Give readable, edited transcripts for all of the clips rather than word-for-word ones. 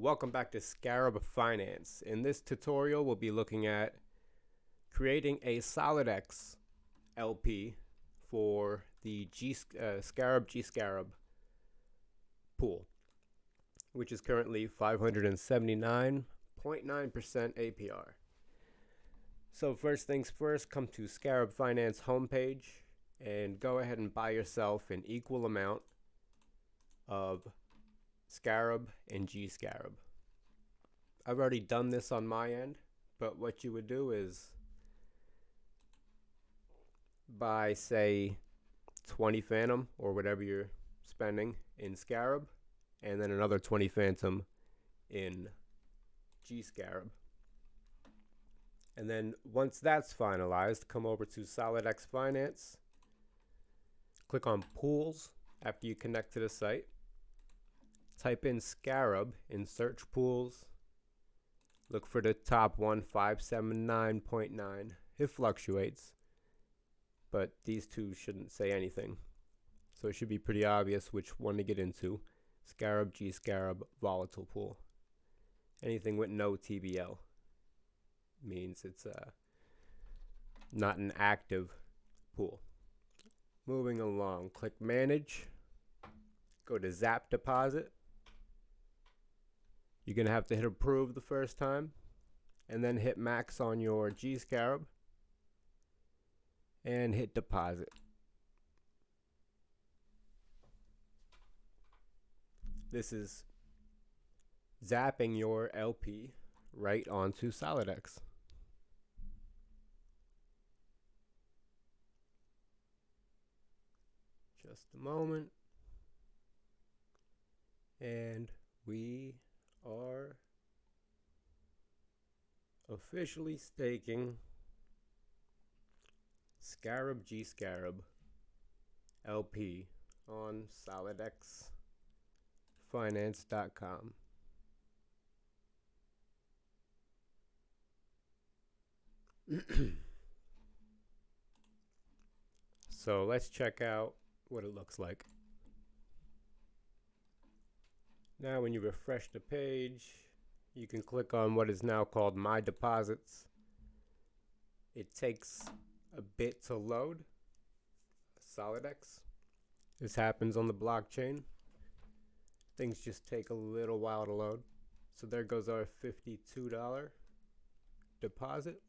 Welcome back to SCARAB Finance. In this tutorial, we'll be looking at creating a Solidex LP for the SCARAB GSCARAB pool, which is currently 579.9% APR. So first things first, come to SCARAB Finance homepage and go ahead and buy yourself an equal amount of SCARAB and GSCARAB. I've already done this on my end, but what you would do is buy, say, 20 Fantom or whatever you're spending in SCARAB, and then another 20 Fantom in GSCARAB. And then once that's finalized, come over to Solidex Finance, click on Pools after you connect to the site. Type in SCARAB in search pools. Look for the top one, 579.9. It fluctuates, but these two shouldn't say anything. So it should be pretty obvious which one to get into. SCARAB, GSCARAB, volatile pool. Anything with no TBL means it's not an active pool. Moving along, click Manage. Go to Zap Deposit. You're going to have to hit approve the first time and then hit max on your GSCARAB and hit deposit. This is zapping your LP right onto Solidex. Just a moment. And we are officially staking SCARAB GSCARAB LP on SolidexFinance.com. So let's check out what it looks like. Now when you refresh the page, you can click on what is now called My Deposits. It takes a bit to load Solidex. This happens on the blockchain. Things just take a little while to load. So there goes our $52 deposit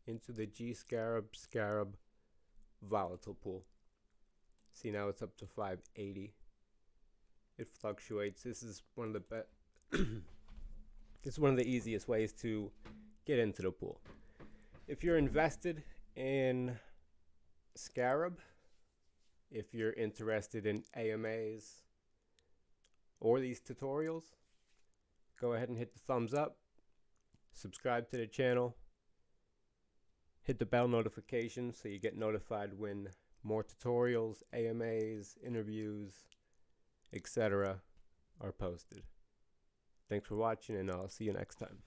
into the GSCARAB volatile pool. See, now it's up to 580. It fluctuates. This is one of the it's one of the easiest ways to get into the pool. If you're invested in SCARAB, if you're interested in AMAs or these tutorials, go ahead and hit the thumbs up, subscribe to the channel, hit the bell notification so you get notified when more tutorials, AMAs, interviews, etc. are posted. Thanks for watching, and I'll see you next time.